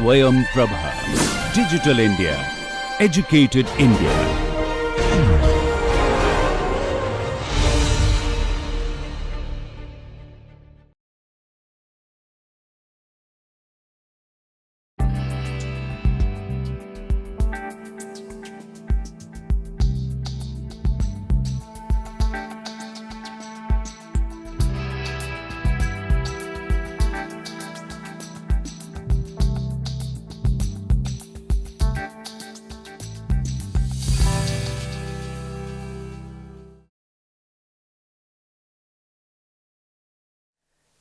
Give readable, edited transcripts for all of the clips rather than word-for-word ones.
Swayam Prabha. Digital India. Educated India.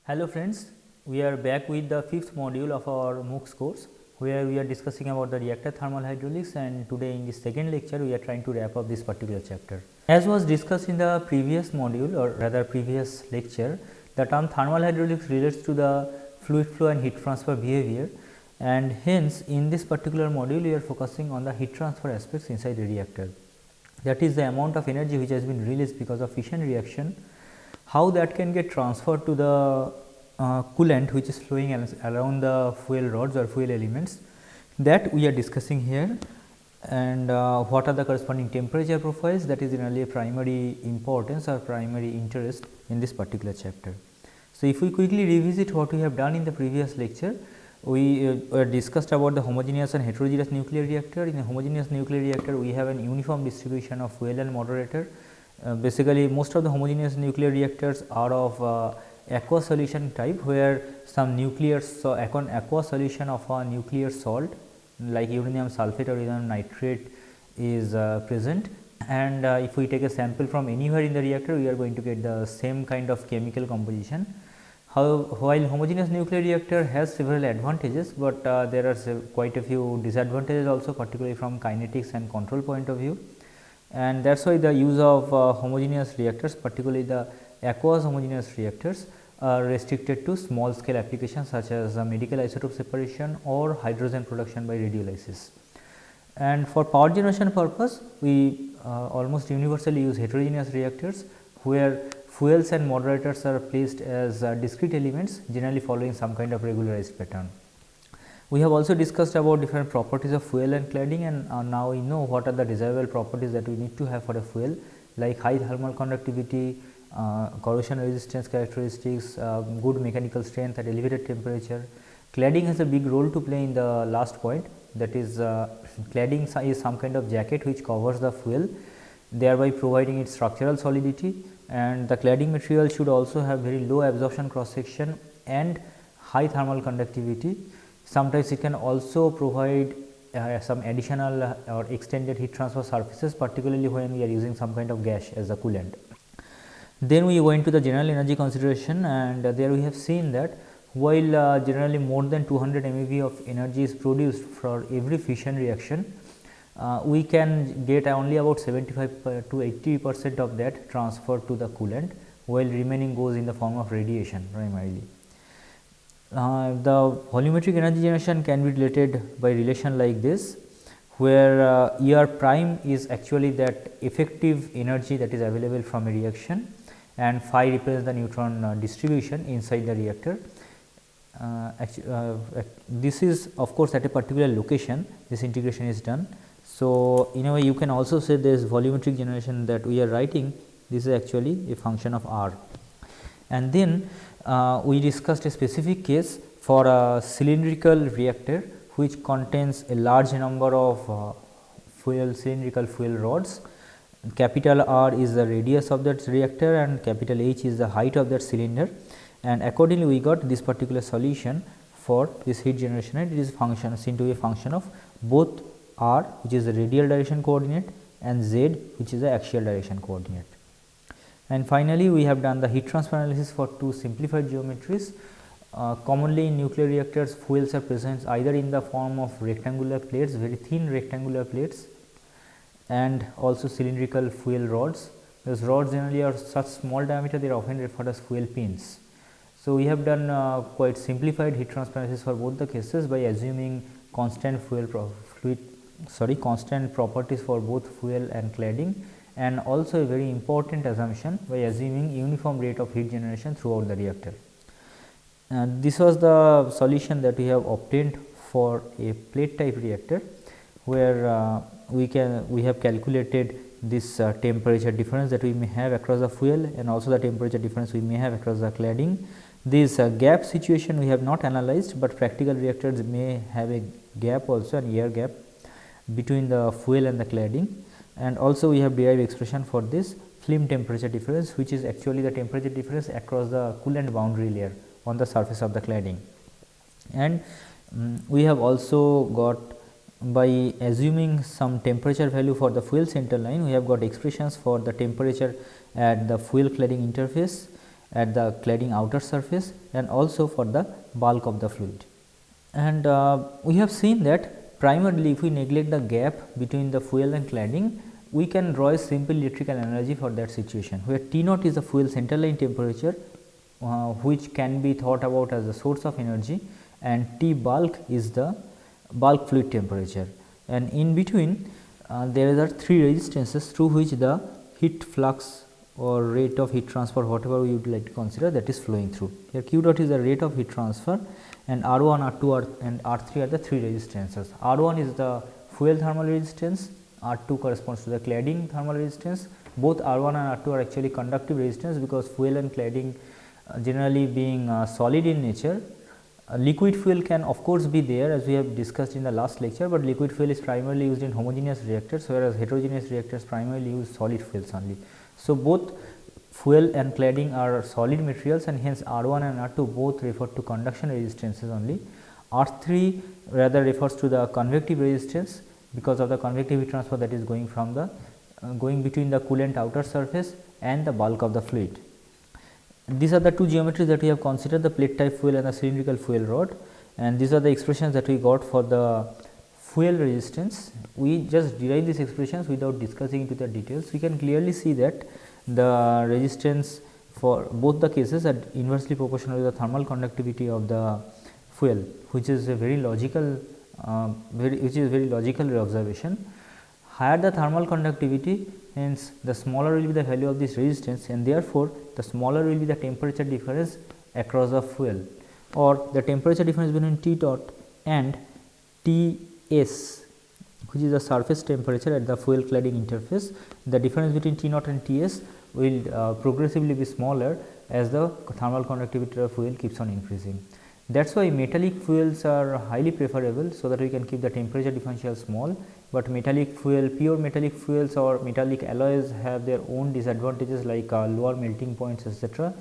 Hello friends, we are back with the fifth module of our MOOCs course, where we are discussing about the reactor thermal hydraulics, and today in this second lecture we are trying to wrap up this particular chapter. As was discussed in the previous module, or rather previous lecture, the term thermal hydraulics relates to the fluid flow and heat transfer behavior, and hence in this particular module we are focusing on the heat transfer aspects inside the reactor. That is the amount of energy which has been released because of fission reaction, how that can get transferred to the coolant which is flowing around the fuel rods or fuel elements, that we are discussing here, and what are the corresponding temperature profiles, that is generally a primary importance or primary interest in this particular chapter. So, if we quickly revisit what we have done in the previous lecture, we discussed about the homogeneous and heterogeneous nuclear reactor. In a homogeneous nuclear reactor, we have an uniform distribution of fuel and moderator. Basically, most of the homogeneous nuclear reactors are of aqueous solution type, where some nuclear aqueous solution of a nuclear salt like uranium sulphate or uranium nitrate is present, and if we take a sample from anywhere in the reactor, we are going to get the same kind of chemical composition. While homogeneous nuclear reactor has several advantages, but there are quite a few disadvantages also, particularly from kinetics and control point of view, and that is why the use of homogeneous reactors, particularly the aqueous homogeneous reactors, are restricted to small scale applications such as medical isotope separation or hydrogen production by radiolysis. And for power generation purpose, we almost universally use heterogeneous reactors, where fuels and moderators are placed as discrete elements, generally following some kind of regularized pattern. We have also discussed about different properties of fuel and cladding, and now we know what are the desirable properties that we need to have for a fuel, like high thermal conductivity, corrosion resistance characteristics, good mechanical strength at elevated temperature. Cladding has a big role to play in the last point, that is cladding is some kind of jacket which covers the fuel, thereby providing its structural solidity, and the cladding material should also have very low absorption cross section and high thermal conductivity. Sometimes it can also provide some additional or extended heat transfer surfaces, particularly when we are using some kind of gas as a coolant. Then we go into the general energy consideration, and there we have seen that while generally more than 200 MeV of energy is produced for every fission reaction, we can get only about 75 to 80% of that transferred to the coolant, while remaining goes in the form of radiation primarily. The volumetric energy generation can be related by relation like this, where ER prime is actually that effective energy that is available from a reaction, and phi represents the neutron distribution inside the reactor. This is of course at a particular location this integration is done. So, in a way you can also say this volumetric generation that we are writing, this is actually a function of R. And then we discussed a specific case for a cylindrical reactor which contains a large number of cylindrical fuel rods. Capital R is the radius of that reactor and capital H is the height of that cylinder, and accordingly we got this particular solution for this heat generation, and it is seen to be a function of both R, which is the radial direction coordinate, and Z, which is the axial direction coordinate. And finally, we have done the heat transfer analysis for two simplified geometries. Commonly in nuclear reactors, fuels are present either in the form of rectangular plates, very thin rectangular plates, and also cylindrical fuel rods. Those rods generally are such small diameter, they are often referred as fuel pins. So, we have done quite simplified heat transfer analysis for both the cases by assuming constant constant properties for both fuel and cladding, and also a very important assumption by assuming uniform rate of heat generation throughout the reactor. This was the solution that we have obtained for a plate type reactor, where we have calculated this temperature difference that we may have across the fuel and also the temperature difference we may have across the cladding. This gap situation we have not analyzed, but practical reactors may have a gap also, an air gap between the fuel and the cladding, and also we have derived expression for this film temperature difference, which is actually the temperature difference across the coolant boundary layer on the surface of the cladding. And we have also got, by assuming some temperature value for the fuel center line, we have got expressions for the temperature at the fuel cladding interface, at the cladding outer surface, and also for the bulk of the fluid. And we have seen that primarily if we neglect the gap between the fuel and cladding, we can draw a simple electrical analogy for that situation, where T naught is the fuel center line temperature, which can be thought about as the source of energy, and T bulk is the bulk fluid temperature, and in between there are three resistances through which the heat flux or rate of heat transfer, whatever we would like to consider, that is flowing through. Here Q dot is the rate of heat transfer, and R 1, R 2 and R 3 are the three resistances. R 1 is the fuel thermal resistance, R 2 corresponds to the cladding thermal resistance. Both R 1 and R 2 are actually conductive resistance, because fuel and cladding generally being solid in nature. Liquid fuel can of course be there, as we have discussed in the last lecture, but liquid fuel is primarily used in homogeneous reactors, whereas heterogeneous reactors primarily use solid fuels only. So, both fuel and cladding are solid materials, and hence R 1 and R 2 both refer to conduction resistances only. R 3 rather refers to the convective resistance, because of the convective heat transfer that is going from the going between the coolant outer surface and the bulk of the fluid. These are the two geometries that we have considered, the plate type fuel and the cylindrical fuel rod, and these are the expressions that we got for the fuel resistance. We just derive these expressions without discussing into the details. We can clearly see that the resistance for both the cases are inversely proportional to the thermal conductivity of the fuel, which is a very logical observation. Higher the thermal conductivity, hence the smaller will be the value of this resistance, and therefore, the smaller will be the temperature difference across the fuel, or the temperature difference between T dot and T s, which is the surface temperature at the fuel cladding interface. The difference between T naught and T s will progressively be smaller as the thermal conductivity of fuel keeps on increasing. That is why metallic fuels are highly preferable, so that we can keep the temperature differential small, but metallic fuel, pure metallic fuels or metallic alloys have their own disadvantages, like lower melting points, etc.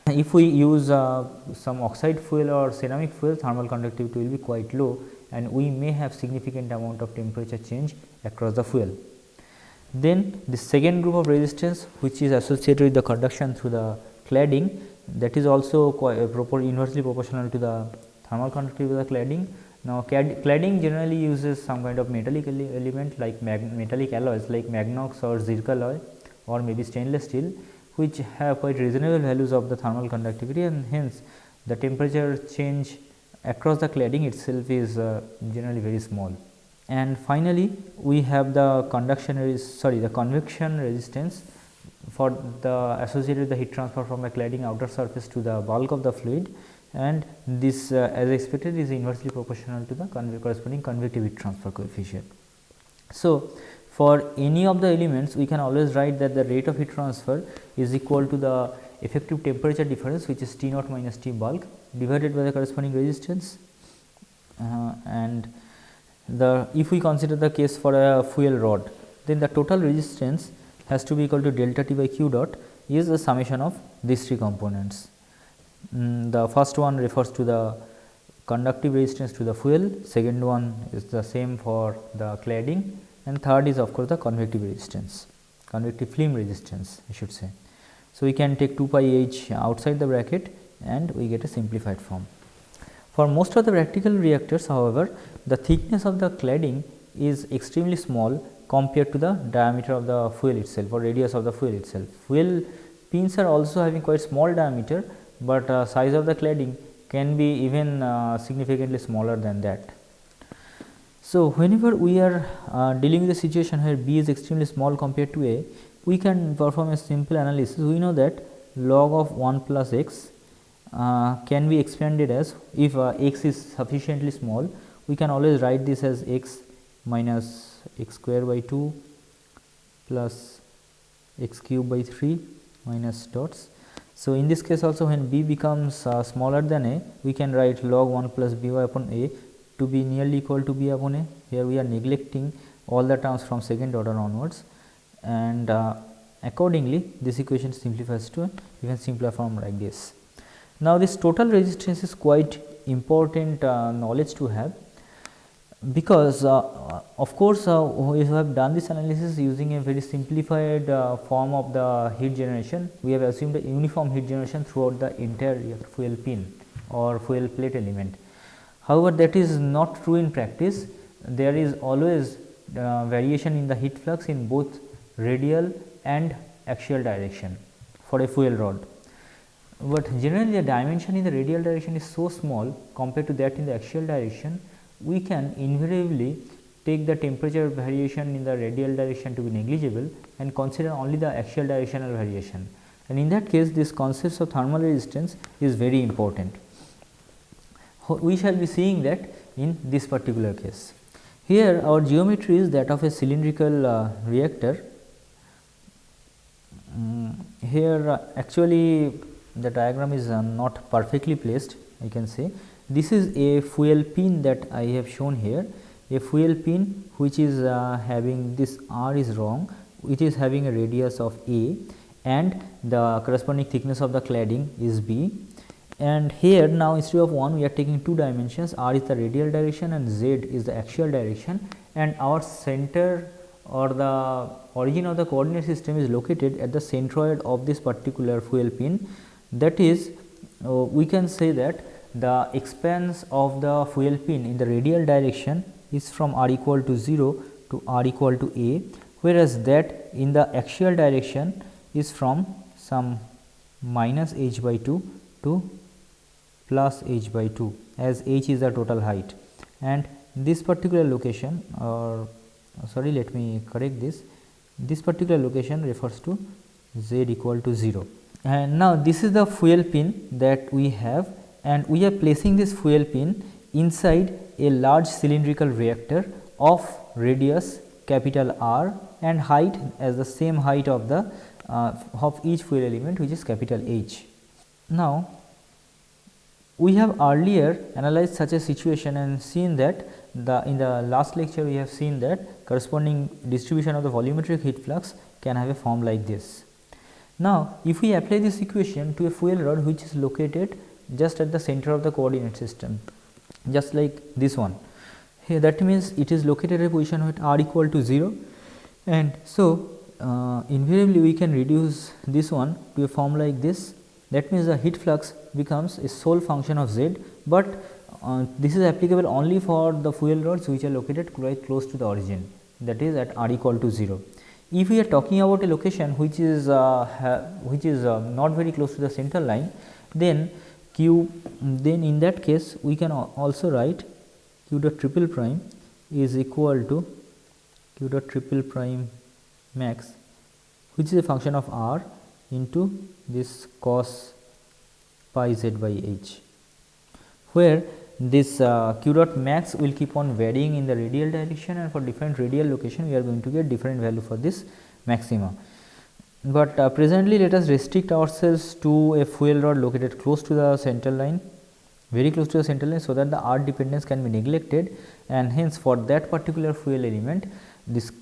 If we use some oxide fuel or ceramic fuel, thermal conductivity will be quite low, and we may have significant amount of temperature change across the fuel. Then the second group of resistance, which is associated with the conduction through the cladding, that is also inversely proportional to the thermal conductivity of the cladding. Now, cladding generally uses some kind of metallic element like metallic alloys like magnox or zircaloy or maybe stainless steel, which have quite reasonable values of the thermal conductivity, and hence the temperature change across the cladding itself is generally very small. And finally, we have the convection resistance for the associated with the heat transfer from the cladding outer surface to the bulk of the fluid, and this as expected is inversely proportional to the corresponding convective heat transfer coefficient. So, for any of the elements we can always write that the rate of heat transfer is equal to the effective temperature difference, which is T naught minus T bulk, divided by the corresponding resistance, and if we consider the case for a fuel rod, then the total resistance has to be equal to delta T by Q dot is the summation of these three components. The first one refers to the conductive resistance to the fuel, second one is the same for the cladding, and third is of course the convective resistance, convective film resistance I should say. So, we can take 2 pi h outside the bracket and we get a simplified form. For most of the practical reactors, however, the thickness of the cladding is extremely small compared to the diameter of the fuel itself or radius of the fuel itself. Fuel pins are also having quite small diameter, but size of the cladding can be even significantly smaller than that. So, whenever we are dealing with a situation where B is extremely small compared to A, we can perform a simple analysis. We know that log of 1 plus x can be expanded as, if x is sufficiently small, we can always write this as x minus x square by 2 plus x cube by 3 minus dots. So, in this case also when b becomes smaller than a, we can write log 1 plus by upon a to be nearly equal to b upon a. Here we are neglecting all the terms from second order onwards, and accordingly this equation simplifies to even simpler form like this. Now, this total resistance is quite important knowledge to have, because of course, we have done this analysis using a very simplified form of the heat generation. We have assumed a uniform heat generation throughout the entire fuel pin or fuel plate element. However, that is not true in practice. There is always variation in the heat flux in both radial and axial direction for a fuel rod. But generally the dimension in the radial direction is so small compared to that in the axial direction, we can invariably take the temperature variation in the radial direction to be negligible and consider only the axial directional variation, and in that case this concept of thermal resistance is very important. We shall be seeing that in this particular case. Here our geometry is that of a cylindrical reactor. Here actually the diagram is not perfectly placed, I can say. This is a fuel pin that I have shown here, a fuel pin which is having this r is wrong, it is having a radius of a and the corresponding thickness of the cladding is b. And here now instead of 1 we are taking 2 dimensions, r is the radial direction and z is the axial direction, and our center or the origin of the coordinate system is located at the centroid of this particular fuel pin. That is, we can say that the expanse of the fuel pin in the radial direction is from r equal to 0 to r equal to a, whereas that in the axial direction is from some minus h by 2 to plus h by 2, as h is the total height. And this particular location, or sorry, let me correct this particular location refers to z equal to 0. And now this is the fuel pin that we have, and we are placing this fuel pin inside a large cylindrical reactor of radius capital R and height as the same height of the of each fuel element, which is capital H. Now, we have earlier analyzed such a situation and seen that in the last lecture we have seen that corresponding distribution of the volumetric heat flux can have a form like this. Now, if we apply this equation to a fuel rod which is located just at the center of the coordinate system, just like this one here, that means it is located at a position at r equal to 0, and so invariably we can reduce this one to a form like this. That means the heat flux becomes a sole function of z, but this is applicable only for the fuel rods which are located quite close to the origin, that is at r equal to 0. If we are talking about a location which is not very close to the center line, then in that case we can also write q dot triple prime is equal to q dot triple prime max, which is a function of r into this cos pi z by h, where this q dot max will keep on varying in the radial direction, and for different radial location we are going to get different value for this maxima. But presently let us restrict ourselves to a fuel rod located close to the central line, very close to the central line, so that the r dependence can be neglected, and hence for that particular fuel element this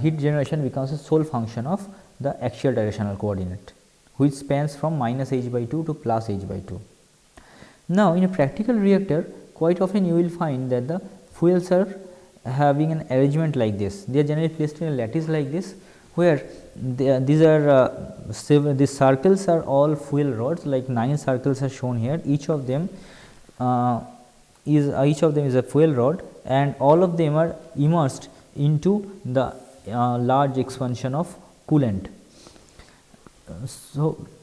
heat generation becomes a sole function of the axial directional coordinate, which spans from minus h by 2 to plus h by 2. Now, in a practical reactor quite often you will find that the fuels are having an arrangement like this. They are generally placed in a lattice like this, where these circles are all fuel rods, like 9 circles are shown here. Each of them is a fuel rod, and all of them are immersed into the large expansion of coolant.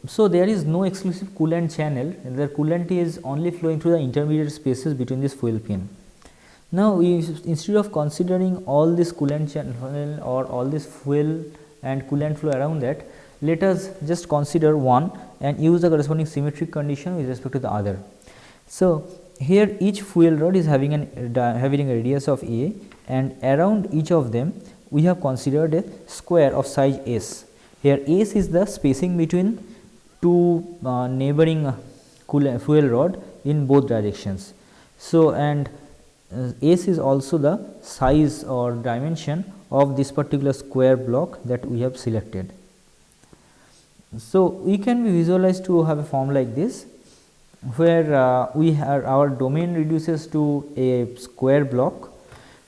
So there is no exclusive coolant channel, the coolant is only flowing through the intermediate spaces between this fuel pin. Now, instead of considering all this coolant channel or all this fuel and coolant flow around that, let us just consider one and use the corresponding symmetric condition with respect to the other. So, here each fuel rod is having having a radius of A, and around each of them we have considered a square of size S. Here S is the spacing between two neighboring fuel rod in both directions. So, and S is also the size or dimension of this particular square block that we have selected. So, we can be visualized to have a form like this, where our domain reduces to a square block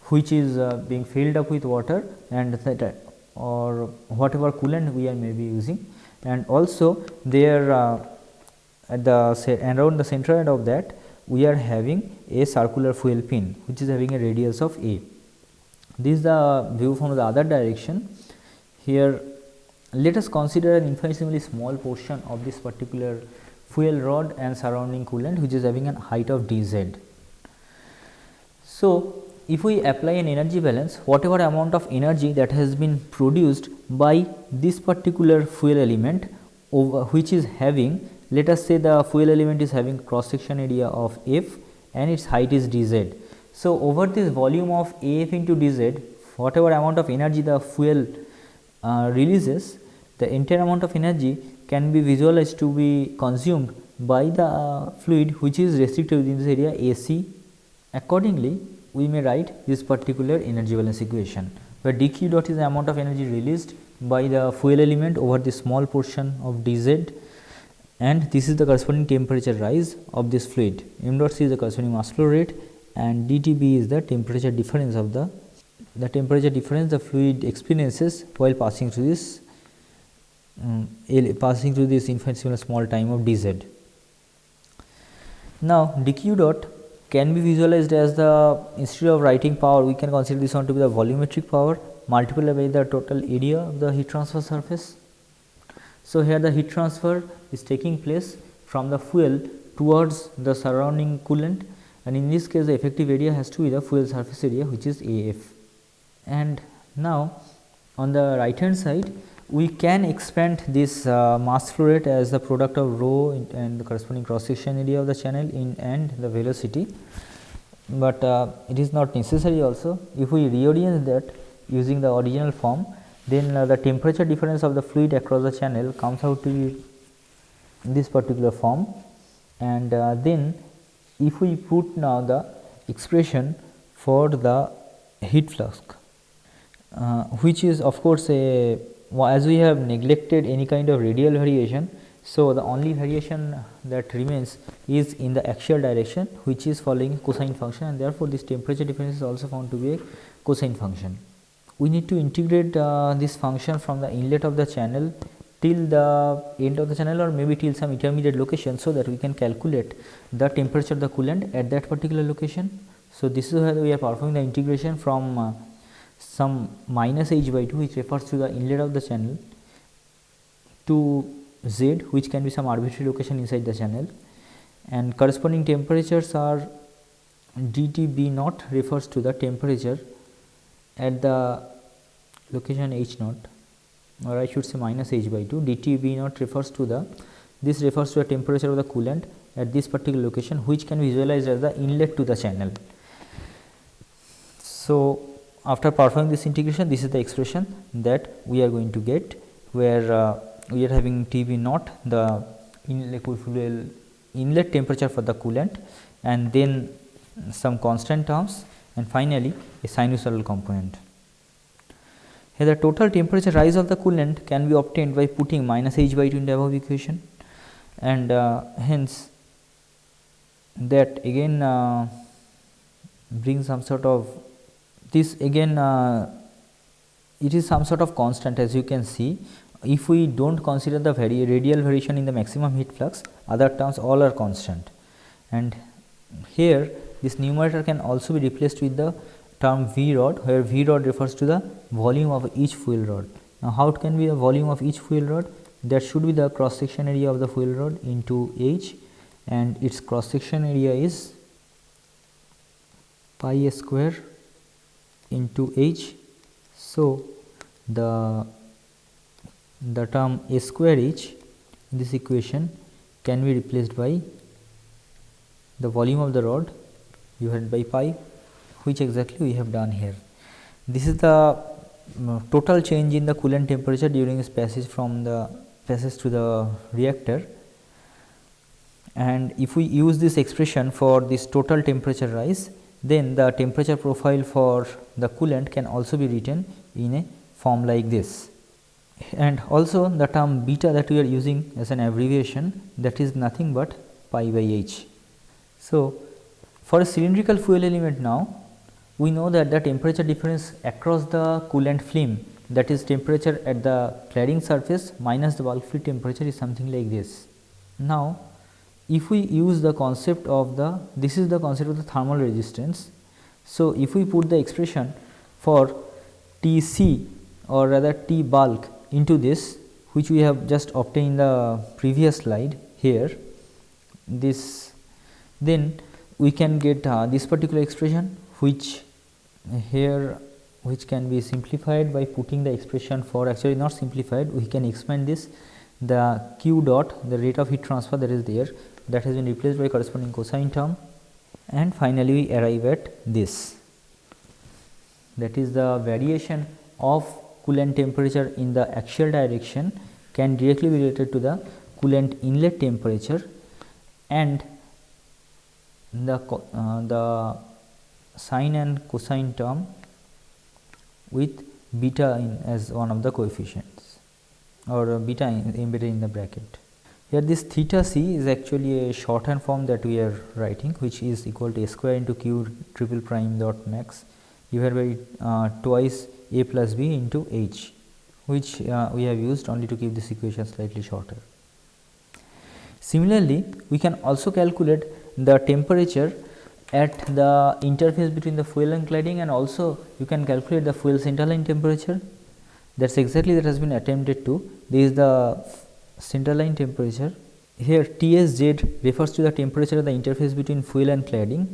which is being filled up with water and that or whatever coolant we are maybe using, and also there at the around the center end of that we are having a circular fuel pin which is having a radius of A. This is the view from the other direction. Here let us consider an infinitesimally small portion of this particular fuel rod and surrounding coolant which is having a height of dz. So, if we apply an energy balance, whatever amount of energy that has been produced by this particular fuel element over which is having, let us say the fuel element is having cross section area of F and its height is dz. So, over this volume of AF into dz, whatever amount of energy the fuel releases, the entire amount of energy can be visualized to be consumed by the fluid which is restricted within this area AC. Accordingly, we may write this particular energy balance equation, where dq dot is the amount of energy released by the fuel element over the small portion of dz, and this is the corresponding temperature rise of this fluid. M dot C is the corresponding mass flow rate, and dTB is the temperature difference of the temperature difference the fluid experiences while passing through this infinitesimally small time of dz. Now, dq dot can be visualized as the, instead of writing power, we can consider this one to be the volumetric power multiplied by the total area of the heat transfer surface. So, here the heat transfer is taking place from the fuel towards the surrounding coolant, and in this case the effective area has to be the fuel surface area which is AF. And now, on the right hand side we can expand this mass flow rate as the product of rho and the corresponding cross section area of the channel in and the velocity, but it is not necessary also. If we reorient that using the original form, then the temperature difference of the fluid across the channel comes out to be this particular form, and then if we put now the expression for the heat flux, which is of course a, as we have neglected any kind of radial variation. So, the only variation that remains is in the axial direction, which is following cosine function, and therefore, this temperature difference is also found to be a cosine function. We need to integrate this function from the inlet of the channel till the end of the channel, or maybe till some intermediate location, so that we can calculate the temperature of the coolant at that particular location. So, this is where we are performing the integration from some minus h by 2, which refers to the inlet of the channel, to z, which can be some arbitrary location inside the channel, and corresponding temperatures are dT B naught refers to the temperature at the location h naught, or I should say minus h by 2. dT B naught refers to the, this refers to the temperature of the coolant at this particular location, which can be visualized as the inlet to the channel. So, after performing this integration, this is the expression that we are going to get, where we are having T B naught, the inlet temperature for the coolant, and then some constant terms, and finally a sinusoidal component. Here the total temperature rise of the coolant can be obtained by putting minus h by 2 in the above equation, and hence that again brings some sort of, this again it is some sort of constant, as you can see. If we do not consider the radial variation in the maximum heat flux, other terms all are constant, and here this numerator can also be replaced with the term V rod, where V rod refers to the volume of each fuel rod. Now, how it can be the volume of each fuel rod? That should be the cross section area of the fuel rod into H, and its cross section area is pi a square into H. So, the term a square H in this equation can be replaced by the volume of the rod divided by pi, which exactly we have done here. This is the total change in the coolant temperature during its passage from the passage to the reactor, and if we use this expression for this total temperature rise, then the temperature profile for the coolant can also be written in a form like this. And also the term beta that we are using as an abbreviation, that is nothing but pi by h. So, for a cylindrical fuel element now, we know that the temperature difference across the coolant film, that is temperature at the cladding surface minus the bulk fluid temperature, is something like this. Now, if we use the concept of the, this is the concept of the thermal resistance. So, if we put the expression for T c or rather T bulk into this, which we have just obtained in the previous slide here, this, then we can get this particular expression, which here, which can be simplified by putting the expression for, actually not simplified, we can expand this, the q dot, the rate of heat transfer that is there, that has been replaced by corresponding cosine term, and finally we arrive at this, that is the variation of coolant temperature in the axial direction can directly be related to the coolant inlet temperature, and the sine and cosine term with beta in as one of the coefficients, or beta embedded in the bracket. Here this theta c is actually a shorthand form that we are writing, which is equal to a square into q triple prime dot max divided by twice a plus b into h, which we have used only to keep this equation slightly shorter. Similarly, we can also calculate the temperature at the interface between the fuel and cladding, and also you can calculate the fuel centerline temperature. That is exactly that has been attempted to. This is the centerline temperature. Here TSZ refers to the temperature at the interface between fuel and cladding,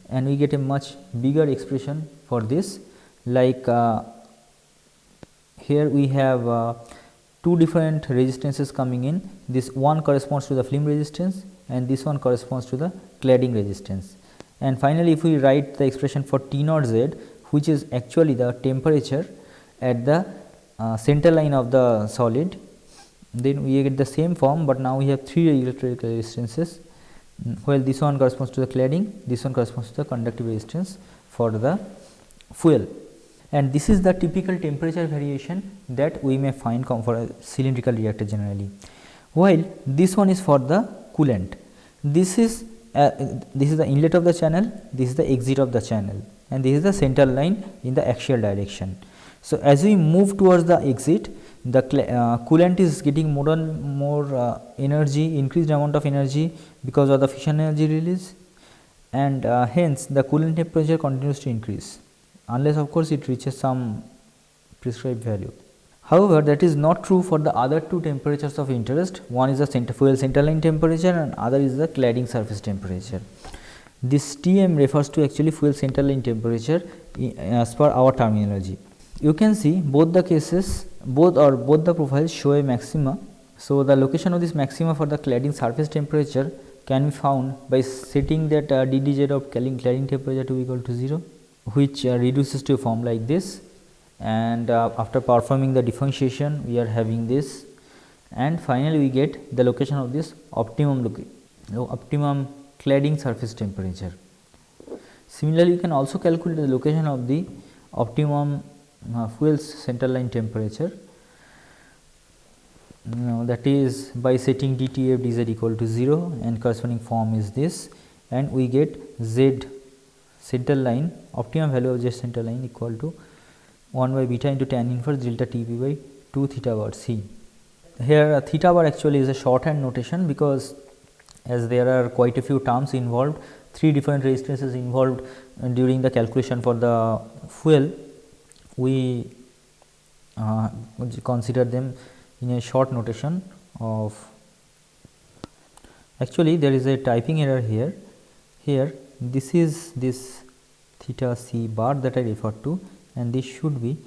and we get a much bigger expression for this, like here we have two different resistances coming in. This one corresponds to the film resistance and this one corresponds to the cladding resistance. And finally, if we write the expression for T naught Z, which is actually the temperature at the center line of the solid, then we get the same form, but now we have three electrical resistances, while this one corresponds to the cladding, this one corresponds to the conductive resistance for the fuel. And this is the typical temperature variation that we may find for a cylindrical reactor generally, while this one is for the coolant. This is the inlet of the channel, this is the exit of the channel, and this is the center line in the axial direction. So, as we move towards the exit, the coolant is getting more and more energy, increased amount of energy because of the fission energy release, and hence the coolant temperature continues to increase, unless of course it reaches some prescribed value. However, that is not true for the other two temperatures of interest. One is the fuel centerline temperature and other is the cladding surface temperature. This Tm refers to actually fuel centerline temperature as per our terminology. You can see both the cases, both the profiles show a maxima. So, the location of this maxima for the cladding surface temperature can be found by setting that ddz of cladding temperature to equal to 0, which reduces to a form like this, and after performing the differentiation we are having this, and finally we get the location of this optimum cladding surface temperature. Similarly, you can also calculate the location of the optimum fuel centerline temperature. Now, that is by setting dTf dz equal to 0, and corresponding form is this, and we get z center line, optimum value of z center line equal to 1 by beta into tan inverse delta Tb by 2 theta bar c. Here theta bar actually is a shorthand notation, because as there are quite a few terms involved, three different resistances involved during the calculation for the fuel, we consider them in a short notation of, actually there is a typing error here. Here this is this theta c bar that I referred to, and this should be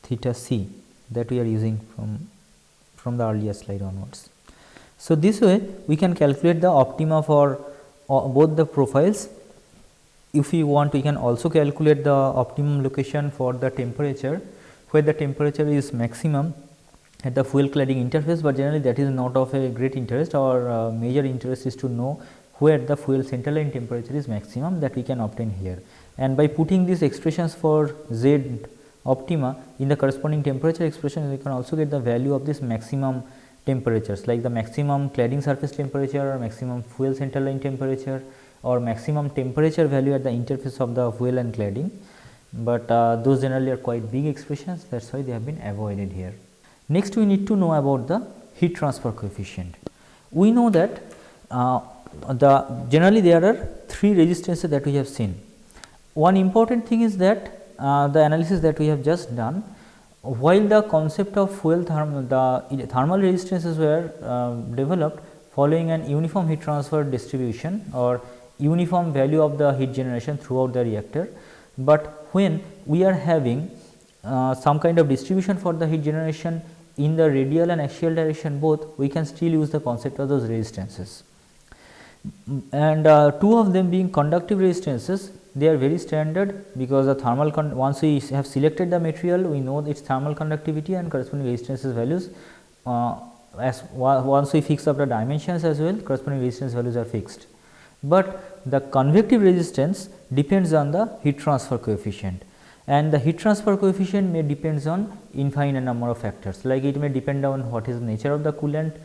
theta c that we are using from the earlier slide onwards. So, this way we can calculate the optima for both the profiles. If we want, we can also calculate the optimum location for the temperature, where the temperature is maximum at the fuel cladding interface, but generally that is not of a great interest. Our major interest is to know where the fuel center line temperature is maximum, that we can obtain here. And by putting these expressions for Z optima in the corresponding temperature expression, we can also get the value of this maximum temperatures, like the maximum cladding surface temperature, or maximum fuel center line temperature, or maximum temperature value at the interface of the fuel and cladding. But those generally are quite big expressions, that is why they have been avoided here. Next, we need to know about the heat transfer coefficient. We know that generally there are 3 resistances that we have seen. One important thing is that the analysis that we have just done, while the concept of the thermal resistances were developed following an uniform heat transfer distribution or uniform value of the heat generation throughout the reactor, but when we are having some kind of distribution for the heat generation in the radial and axial direction both, we can still use the concept of those resistances. And 2 of them being conductive resistances, they are very standard, because the thermal once we have selected the material, we know its thermal conductivity and corresponding resistances values. Once we fix up the dimensions as well, corresponding resistance values are fixed. But the convective resistance depends on the heat transfer coefficient, and the heat transfer coefficient may depends on infinite number of factors, like it may depend on what is the nature of the coolant,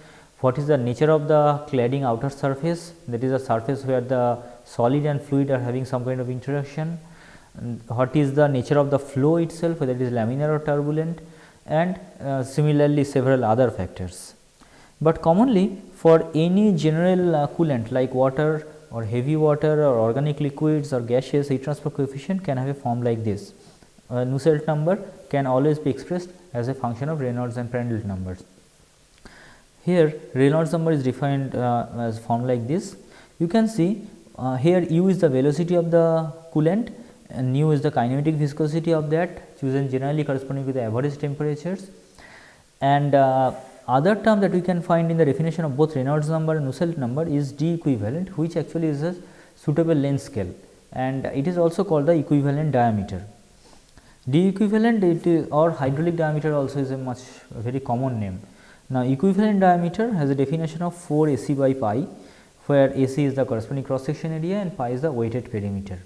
what is the nature of the cladding outer surface, that is a surface where the solid and fluid are having some kind of interaction, what is the nature of the flow itself, whether it is laminar or turbulent, and similarly several other factors. But commonly for any general coolant like water or heavy water or organic liquids or gaseous, heat transfer coefficient can have a form like this. Nusselt number can always be expressed as a function of Reynolds and Prandtl numbers. Here Reynolds number is defined as form like this. You can see here u is the velocity of the coolant and nu is the kinematic viscosity of that, chosen generally corresponding with the average temperatures. And other term that we can find in the definition of both Reynolds number and Nusselt number is D equivalent, which actually is a suitable length scale, and it is also called the equivalent diameter. D equivalent, it is, or hydraulic diameter also is a very common name. Now, equivalent diameter has a definition of 4 AC by pi, where AC is the corresponding cross section area and pi is the weighted perimeter.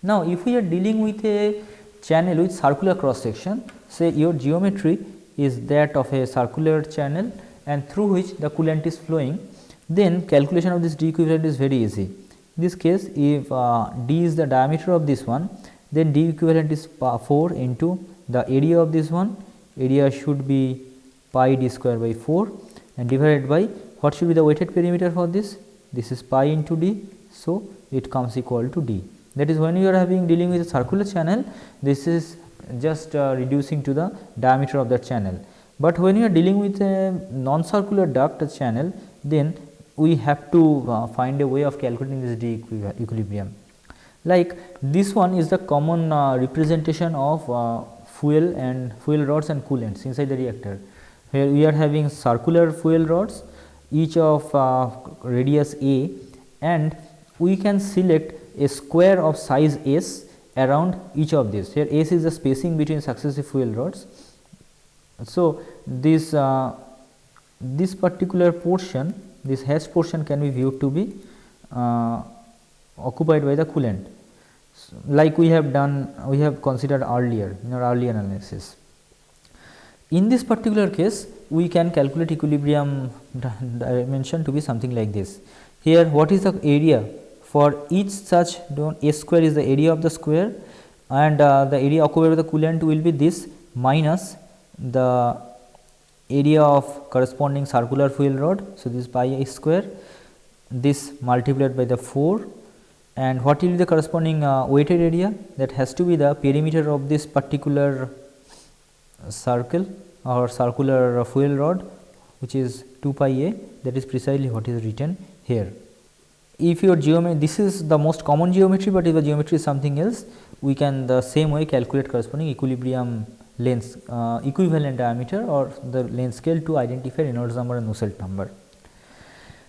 Now, if we are dealing with a channel with circular cross section, say your geometry is that of a circular channel and through which the coolant is flowing, then calculation of this D equivalent is very easy. In this case, if D is the diameter of this one, then D equivalent is 4 into the area of this one. Area should be pi d square by 4 and divided by what should be the weighted perimeter for this? This is pi into d, so it comes equal to d. That is, when you are dealing with a circular channel, this is just reducing to the diameter of that channel. But when you are dealing with a non-circular duct channel, then we have to find a way of calculating this D equilibrium. Like this one is the common representation of fuel rods and coolants inside the reactor. Here we are having circular fuel rods, each of radius a, and we can select a square of size s around each of these. Here s is the spacing between successive fuel rods. So, this particular portion, this hatch portion can be viewed to be occupied by the coolant, like we have considered earlier in our earlier analysis. In this particular case, we can calculate equilibrium dimension to be something like this. Here, what is the area for each such S square is the area of the square, and the area occupied by the coolant will be this minus the area of corresponding circular fuel rod. So, this pi S square, this multiplied by the 4, and what will be the corresponding weighted area? That has to be the perimeter of this particular circle or circular fuel rod, which is 2 pi a. That is precisely what is written here. If your geometry, this is the most common geometry, but if the geometry is something else, we can the same way calculate corresponding equilibrium length, equivalent diameter or the length scale to identify Reynolds number and Nusselt number.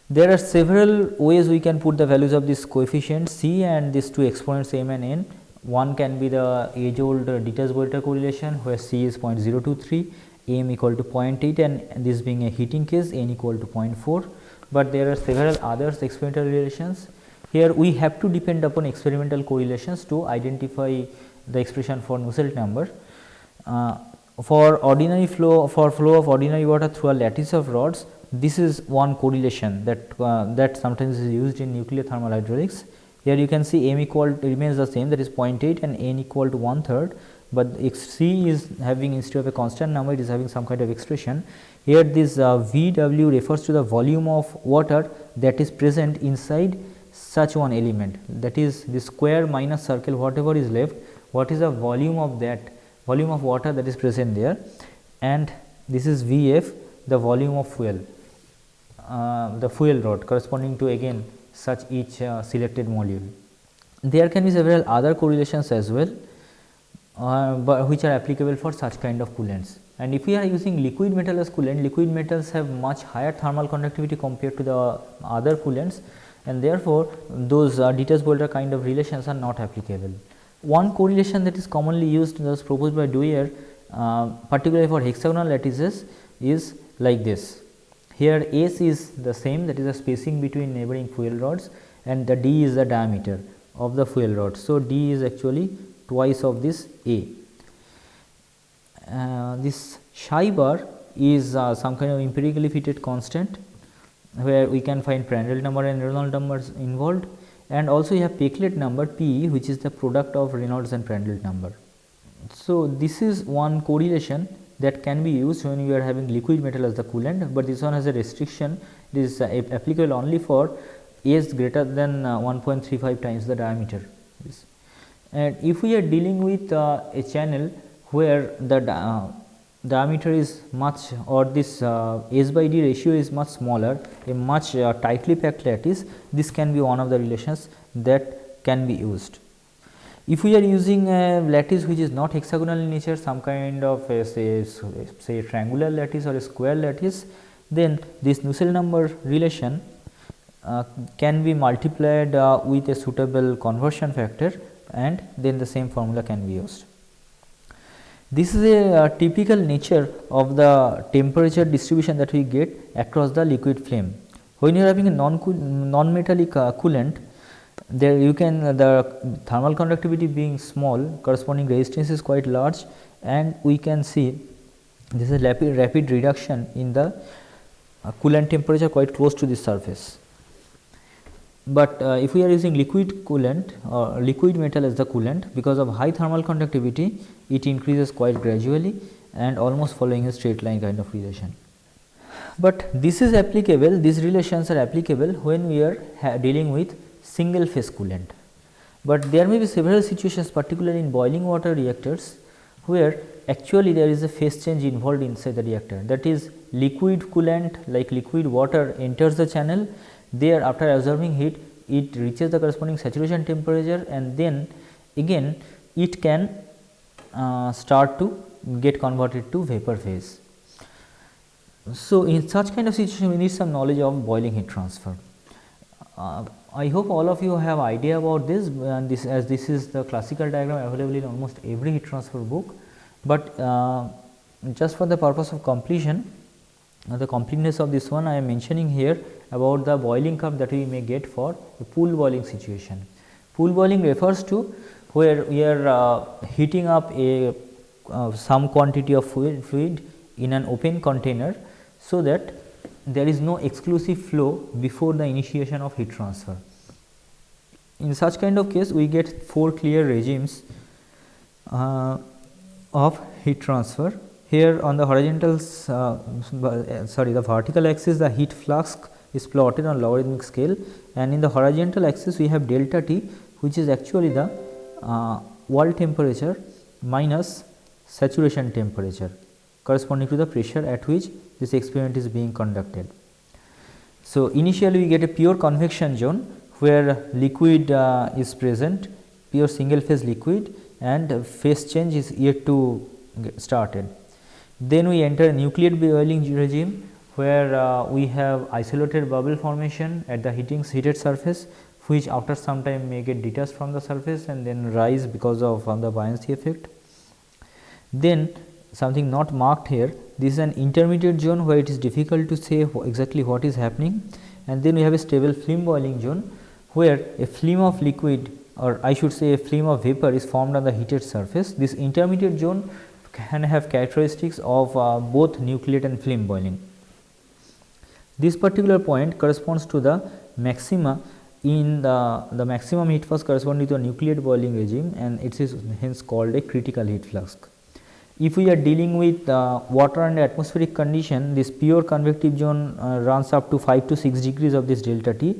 There are several ways we can put the values of this coefficient C and these two exponents m and n. One can be the age old Dietz-Boelter correlation, where C is 0.023, m equal to 0.8, and this being a heating case, n equal to 0.4. But there are several others experimental relations. Here we have to depend upon experimental correlations to identify the expression for Nusselt number. For ordinary flow, for flow of ordinary water through a lattice of rods, this is one correlation that sometimes is used in nuclear thermal hydraulics. Here you can see m equal remains the same, that is 0.8, and n equal to 1/3, but C is having, instead of a constant number, it is having some kind of expression. Here this VW refers to the volume of water that is present inside such one element, that is the square minus circle, whatever is left, what is the volume of that, volume of water that is present there, and this is Vf, the volume of fuel, the fuel rod corresponding to again such each selected module. There can be several other correlations as well, but which are applicable for such kind of coolants. And if we are using liquid metal as coolant, liquid metals have much higher thermal conductivity compared to the other coolants, and therefore those Dietz-Boelter kind of relations are not applicable. One correlation that is commonly used, was proposed by Dwyer, particularly for hexagonal lattices, is like this. Here S is the same, that is the spacing between neighboring fuel rods, and the D is the diameter of the fuel rod. So, D is actually twice of this A. This psi bar is some kind of empirically fitted constant, where we can find Prandtl number and Reynolds numbers involved, and also you have Peclet number P, which is the product of Reynolds and Prandtl number. So, this is one correlation that can be used when you are having liquid metal as the coolant, but this one has a restriction. It is applicable only for S greater than 1.35 times the diameter. And if we are dealing with a channel where the diameter is much, or this S by D ratio is much smaller, a much tightly packed lattice, this can be one of the relations that can be used. If we are using a lattice which is not hexagonal in nature, some kind of a say triangular lattice or a square lattice, then this Nusselt number relation can be multiplied with a suitable conversion factor, and then the same formula can be used. This is a typical nature of the temperature distribution that we get across the liquid flame. When you are having a non-metallic coolant, there you can, the thermal conductivity being small, corresponding resistance is quite large, and we can see this is a rapid reduction in the coolant temperature quite close to the surface. But if we are using liquid coolant or liquid metal as the coolant, because of high thermal conductivity, it increases quite gradually and almost following a straight line kind of relation. But this is applicable, these relations are applicable when we are dealing with single phase coolant. But there may be several situations, particularly in boiling water reactors, where actually there is a phase change involved inside the reactor. That is, liquid coolant like liquid water enters the channel, there after absorbing heat it reaches the corresponding saturation temperature, and then again it can start to get converted to vapor phase. So, in such kind of situation we need some knowledge of boiling heat transfer. I hope all of you have idea about this, and this, as this is the classical diagram available in almost every heat transfer book, but just for the purpose of completion, the completeness of this one, I am mentioning here about the boiling curve that we may get for a pool boiling situation. Pool boiling refers to where we are heating up a some quantity of fluid in an open container, so that there is no exclusive flow before the initiation of heat transfer. In such kind of case, we get 4 clear regimes of heat transfer. Here on the horizontal, the vertical axis, the heat flux is plotted on logarithmic scale, and in the horizontal axis we have delta T, which is actually the wall temperature minus saturation temperature corresponding to the pressure at which this experiment is being conducted. So, initially we get a pure convection zone where liquid is present, pure single phase liquid, and phase change is yet to get started. Then we enter a nuclear boiling regime where we have isolated bubble formation at the heated surface, which after some time may get detached from the surface and then rise because of the buoyancy effect. Then something not marked here, this is an intermediate zone where it is difficult to say exactly what is happening, and then we have a stable film boiling zone where a film of liquid, or I should say a film of vapor, is formed on the heated surface. This intermediate zone can have characteristics of both nucleate and film boiling. This particular point corresponds to the maxima in the maximum heat flux corresponding to a nucleate boiling regime, and it is hence called a critical heat flux. If we are dealing with water and atmospheric condition, this pure convective zone runs up to 5 to 6 degrees of this delta T,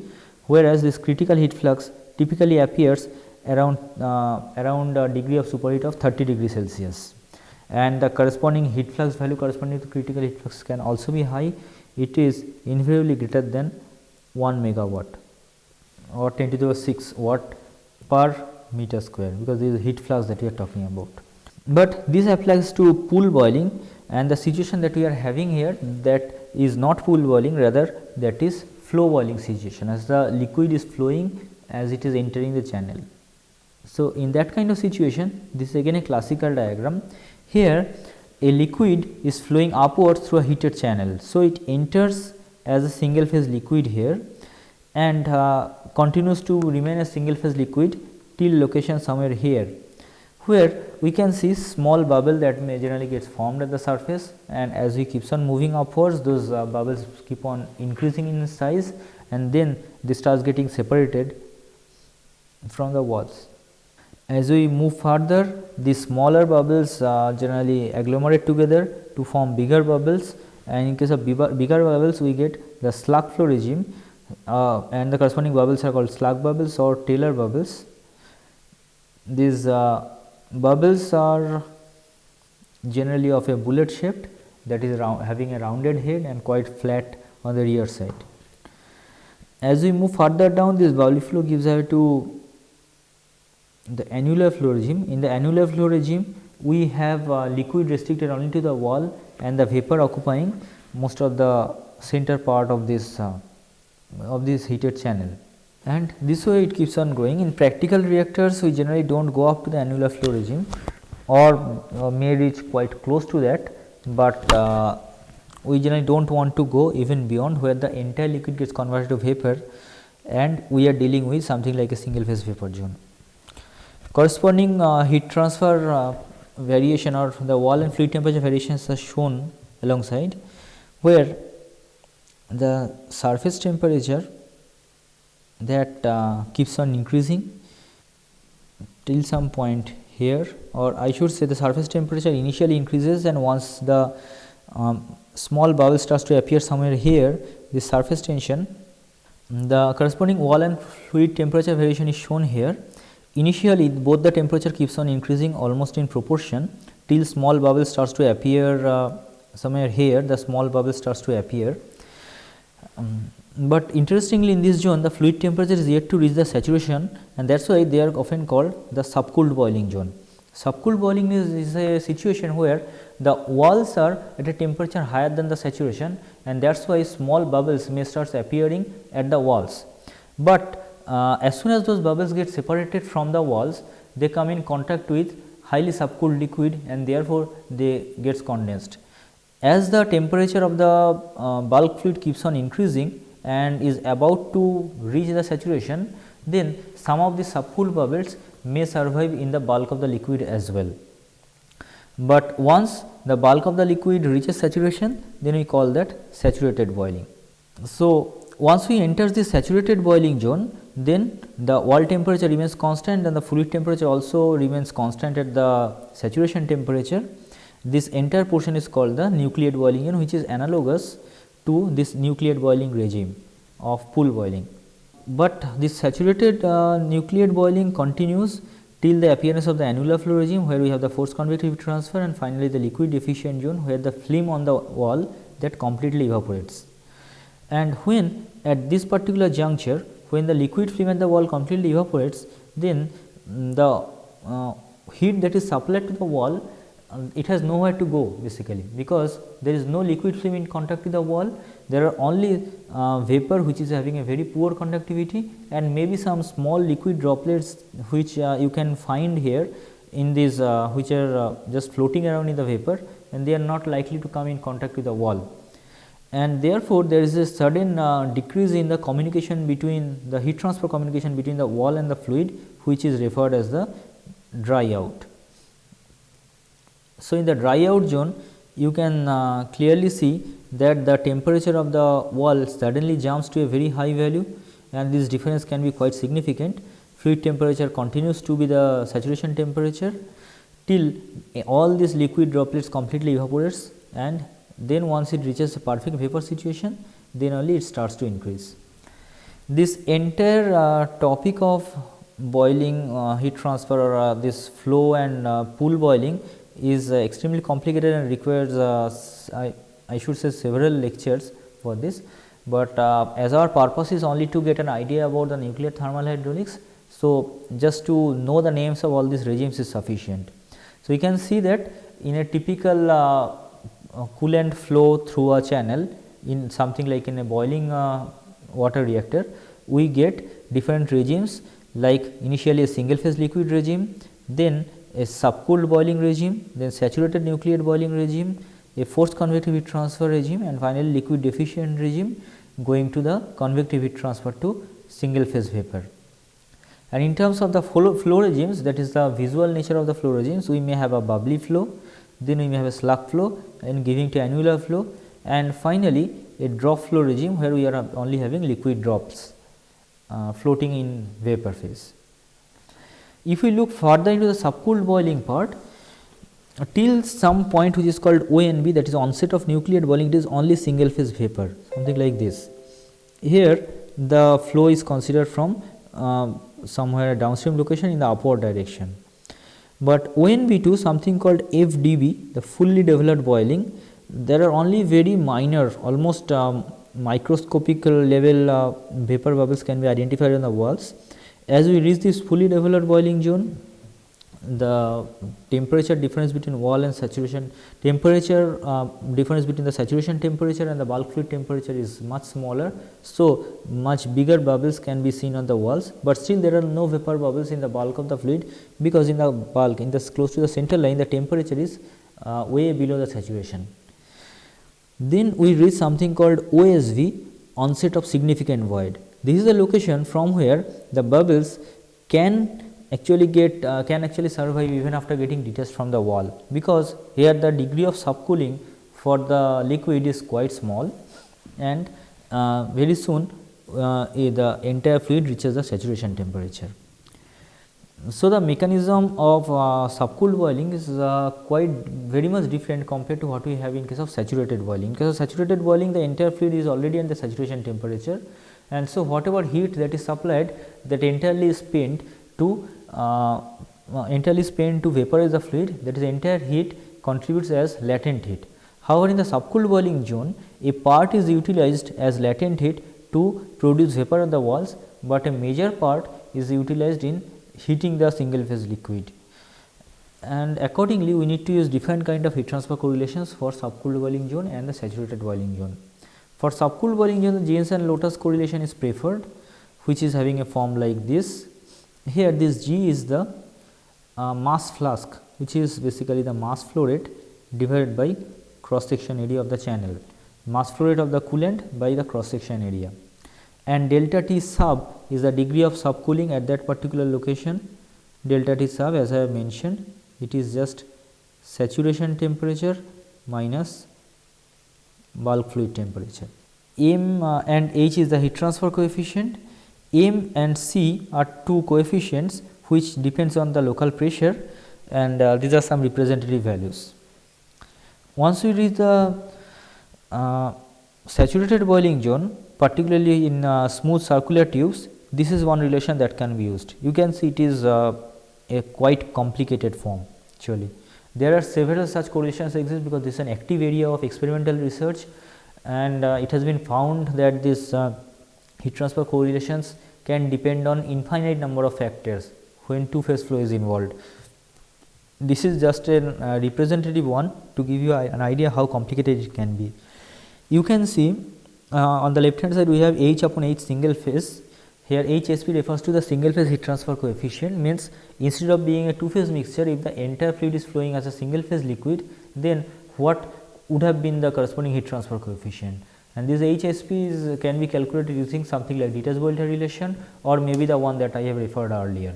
whereas this critical heat flux typically appears around a degree of superheat of 30 degrees Celsius, and the corresponding heat flux value corresponding to critical heat flux can also be high. It is invariably greater than 1 megawatt or 10 to the 6 watt per meter square, because this is heat flux that we are talking about. But this applies to pool boiling, and the situation that we are having here, that is not pool boiling, rather that is flow boiling situation, as the liquid is flowing as it is entering the channel. So, in that kind of situation, this is again a classical diagram. Here a liquid is flowing upwards through a heated channel. So, it enters as a single phase liquid here and continues to remain a single phase liquid till location somewhere here, where we can see small bubble that may generally gets formed at the surface, and as we keeps on moving upwards, those bubbles keep on increasing in size, and then this starts getting separated from the walls. As we move further, these smaller bubbles generally agglomerate together to form bigger bubbles, and in case of bigger bubbles we get the slug flow regime, and the corresponding bubbles are called slug bubbles or Taylor bubbles. These bubbles are generally of a bullet shaped, that is having a rounded head and quite flat on the rear side. As we move further down, this bubble flow gives rise to the annular flow regime. In the annular flow regime, we have liquid restricted only to the wall and the vapor occupying most of the center part of this heated channel, and this way it keeps on going. In practical reactors, we generally do not go up to the annular flow regime, or may reach quite close to that, but we generally do not want to go even beyond, where the entire liquid gets converted to vapor and we are dealing with something like a single phase vapor zone. Corresponding heat transfer variation, or the wall and fluid temperature variations, are shown alongside, where the surface temperature that keeps on increasing till some point here, or I should say the surface temperature initially increases, and once the small bubble starts to appear somewhere here, this surface tension, the corresponding wall and fluid temperature variation is shown here. Initially both the temperature keeps on increasing almost in proportion till small bubble starts to appear somewhere here, the small bubble starts to appear. But interestingly, in this zone the fluid temperature is yet to reach the saturation, and that is why they are often called the subcooled boiling zone. Subcooled boiling is a situation where the walls are at a temperature higher than the saturation, and that is why small bubbles may start appearing at the walls. But as soon as those bubbles get separated from the walls, they come in contact with highly subcooled liquid, and therefore they gets condensed. As the temperature of the bulk fluid keeps on increasing and is about to reach the saturation, then some of the subcooled bubbles may survive in the bulk of the liquid as well. But once the bulk of the liquid reaches saturation, then we call that saturated boiling. So, once we enter the saturated boiling zone, then the wall temperature remains constant and the fluid temperature also remains constant at the saturation temperature. This entire portion is called the nucleate boiling zone, which is analogous to this nucleate boiling regime of pool boiling. But this saturated nucleate boiling continues till the appearance of the annular flow regime, where we have the forced convective heat transfer, and finally the liquid deficient zone, where the film on the wall that completely evaporates. And when at this particular juncture, when the liquid film at the wall completely evaporates, then the heat that is supplied to the wall it has nowhere to go basically, because there is no liquid film in contact with the wall. There are only vapor which is having a very poor conductivity, and maybe some small liquid droplets which you can find here in these which are just floating around in the vapor, and they are not likely to come in contact with the wall. And therefore, there is a sudden decrease in the communication between the heat transfer communication between the wall and the fluid, which is referred as the dry out. So, in the dry out zone, you can clearly see that the temperature of the wall suddenly jumps to a very high value, and this difference can be quite significant. Fluid temperature continues to be the saturation temperature till all these liquid droplets completely evaporates, and then once it reaches a perfect vapor situation, then only it starts to increase. This entire topic of boiling, heat transfer, or this flow and pool boiling is extremely complicated and requires I should say several lectures for this, but as our purpose is only to get an idea about the nuclear thermal hydraulics, so just to know the names of all these regimes is sufficient. So, you can see that in a typical coolant flow through a channel in something like in a boiling water reactor, we get different regimes, like initially a single phase liquid regime, then a subcooled boiling regime, then saturated nucleate boiling regime, a forced convective heat transfer regime, and finally liquid deficient regime going to the convective heat transfer to single phase vapor. And in terms of the flow regimes, that is the visual nature of the flow regimes, we may have a bubbly flow, then we may have a slug flow and giving to annular flow, and finally a drop flow regime where we are only having liquid drops floating in vapor phase. If we look further into the subcooled boiling part, till some point which is called ONB, that is onset of nucleate boiling, it is only single phase vapor, something like this. Here the flow is considered from somewhere downstream location in the upward direction. But ONB2, something called FDB, the fully developed boiling, there are only very minor, almost microscopic level vapor bubbles can be identified on the walls. As we reach this fully developed boiling zone, the temperature difference between wall and saturation temperature difference between the saturation temperature and the bulk fluid temperature is much smaller. So, much bigger bubbles can be seen on the walls, but still there are no vapor bubbles in the bulk of the fluid, because in the bulk, in the close to the center line, the temperature is way below the saturation. Then we reach something called OSV, onset of significant void. This is the location from where the bubbles can actually survive even after getting detached from the wall, because here the degree of subcooling for the liquid is quite small, and very soon the entire fluid reaches the saturation temperature. So, the mechanism of subcooled boiling is quite very much different compared to what we have in case of saturated boiling. In case of saturated boiling, the entire fluid is already at the saturation temperature, and so whatever heat that is supplied, that entirely is spent to vaporize the fluid, that is entire heat contributes as latent heat. However, in the subcooled boiling zone, a part is utilized as latent heat to produce vapor on the walls, but a major part is utilized in heating the single phase liquid, and accordingly we need to use different kind of heat transfer correlations for subcooled boiling zone and the saturated boiling zone. For subcooled boiling zone, the Jaynes and Lotus correlation is preferred, which is having a form like this. Here this G is the mass flask, which is basically the mass flow rate divided by cross section area of the channel, mass flow rate of the coolant by the cross section area, and delta T sub is the degree of subcooling at that particular location. Delta T sub, as I have mentioned, it is just saturation temperature minus bulk fluid temperature. M and H is the heat transfer coefficient. M and C are two coefficients which depends on the local pressure, and these are some representative values. Once we reach the saturated boiling zone, particularly in smooth circular tubes, this is one relation that can be used. You can see it is a quite complicated form actually. There are several such correlations exist, because this is an active area of experimental research, and it has been found that this heat transfer correlations can depend on infinite number of factors when two phase flow is involved. this is just a representative one to give you an idea how complicated it can be. You can see on the left hand side we have H upon H single phase. Here HSP refers to the single phase heat transfer coefficient, means instead of being a two phase mixture, if the entire fluid is flowing as a single phase liquid, then what would have been the corresponding heat transfer coefficient, and this HSP can be calculated using something like Dietz-Bolte relation or maybe the one that I have referred earlier.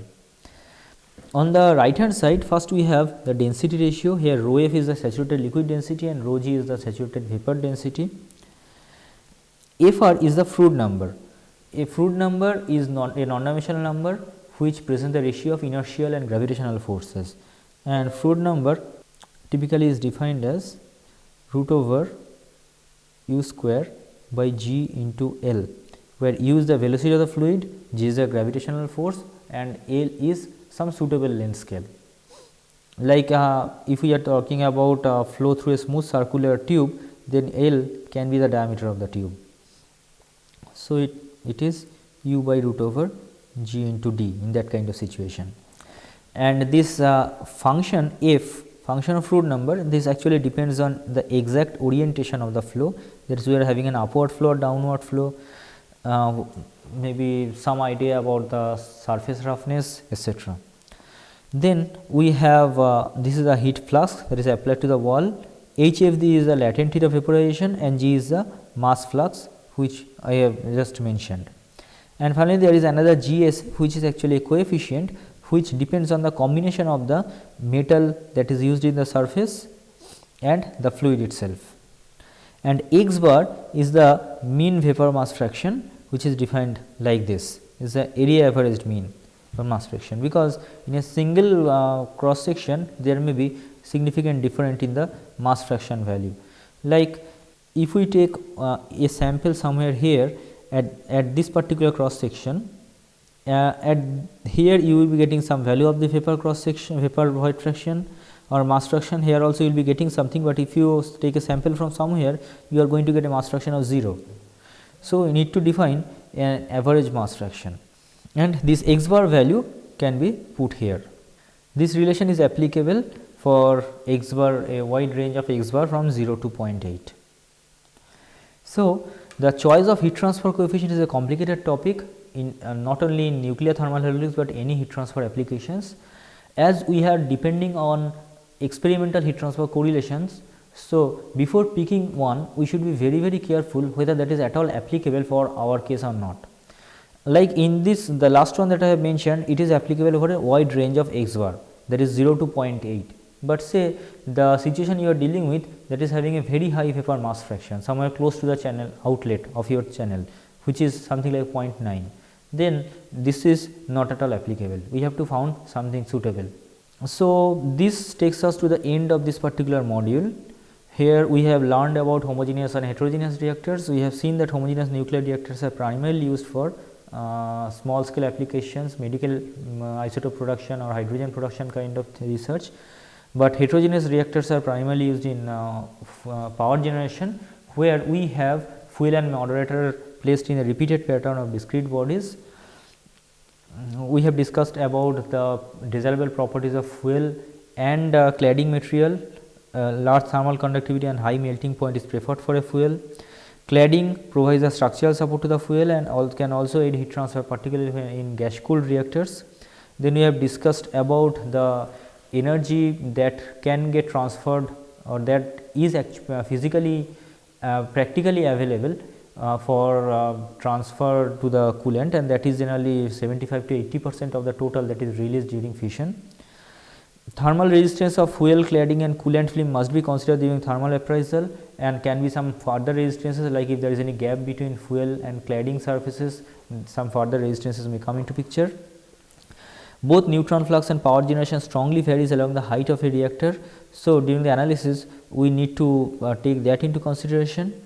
On the right hand side, first we have the density ratio. Here rho f is the saturated liquid density and rho g is the saturated vapor density. Fr is the Froude number. A Froude number is not a non-dimensional number which presents the ratio of inertial and gravitational forces, and Froude number typically is defined as root over u square by g into L, where u is the velocity of the fluid, g is the gravitational force and L is some suitable length scale. Like if we are talking about flow through a smooth circular tube, then L can be the diameter of the tube. So, it is u by root over g into d in that kind of situation. And this function f, function of Froude number, this actually depends on the exact orientation of the flow, that is we are having an upward flow or downward flow, maybe some idea about the surface roughness, etc. Then we have this is the heat flux that is applied to the wall, HFD is the latent heat of vaporization and G is the mass flux which I have just mentioned. And finally, there is another Gs which is actually a coefficient which depends on the combination of the metal that is used in the surface and the fluid itself. And X bar is the mean vapor mass fraction which is defined like this, is the area averaged mean for mass fraction, because in a single cross section there may be significant difference in the mass fraction value. Like if we take a sample somewhere here at this particular cross section, at here you will be getting some value of the vapor cross section, vapor void fraction or mass fraction. Here also you will be getting something, but if you take a sample from somewhere, you are going to get a mass fraction of 0. So, you need to define an average mass fraction, and this x bar value can be put here. This relation is applicable for x bar, a wide range of x bar from 0 to 0.8. So, the choice of heat transfer coefficient is a complicated topic in not only in nuclear thermal hydraulics, but any heat transfer applications, as we are depending on experimental heat transfer correlations. So, before picking one, we should be very careful whether that is at all applicable for our case or not. Like in this, the last one that I have mentioned, it is applicable for a wide range of x bar, that is 0 to 0.8. But say the situation you are dealing with that is having a very high vapor mass fraction somewhere close to the channel outlet of your channel, which is something like 0.9, then this is not at all applicable. We have to find something suitable. So, this takes us to the end of this particular module. Here we have learned about homogeneous and heterogeneous reactors. We have seen that homogeneous nuclear reactors are primarily used for small scale applications, medical isotope production or hydrogen production kind of research, but heterogeneous reactors are primarily used in power generation, where we have fuel and moderator placed in a repeated pattern of discrete bodies. We have discussed about the desirable properties of fuel and cladding material. Large thermal conductivity and high melting point is preferred for a fuel. Cladding provides a structural support to the fuel and can also aid heat transfer, particularly in gas cooled reactors. Then we have discussed about the energy that can get transferred or that is physically practically available for transfer to the coolant, and that is generally 75 to 80% of the total that is released during fission. Thermal resistance of fuel, cladding and coolant film must be considered during thermal appraisal, and can be some further resistances, like if there is any gap between fuel and cladding surfaces, some further resistances may come into picture. Both neutron flux and power generation strongly varies along the height of a reactor. So, during the analysis we need to take that into consideration.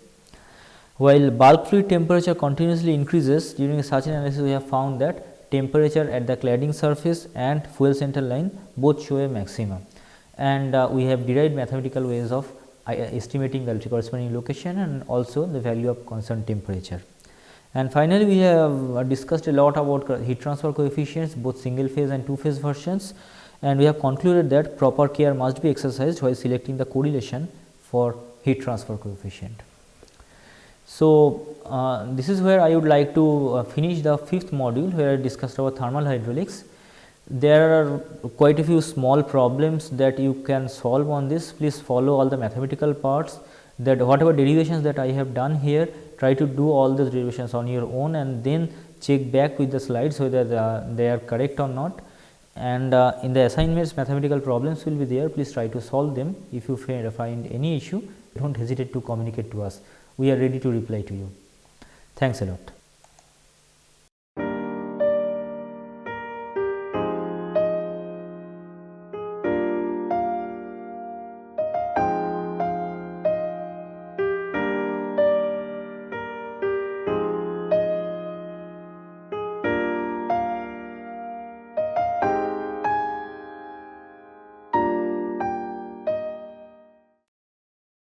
While bulk fluid temperature continuously increases, during such analysis we have found that temperature at the cladding surface and fuel center line both show a maximum, and we have derived mathematical ways of estimating the corresponding location and also the value of concerned temperature. And finally, we have discussed a lot about heat transfer coefficients, both single phase and two phase versions, and we have concluded that proper care must be exercised while selecting the correlation for heat transfer coefficient. So, this is where I would like to finish the fifth module, where I discussed about thermal hydraulics. There are quite a few small problems that you can solve on this. Please follow all the mathematical parts, that whatever derivations that I have done here, try to do all the derivations on your own and then check back with the slides whether they are correct or not. And in the assignments, mathematical problems will be there. Please try to solve them. If you find any issue, do not hesitate to communicate to us. We are ready to reply to you. Thanks a lot.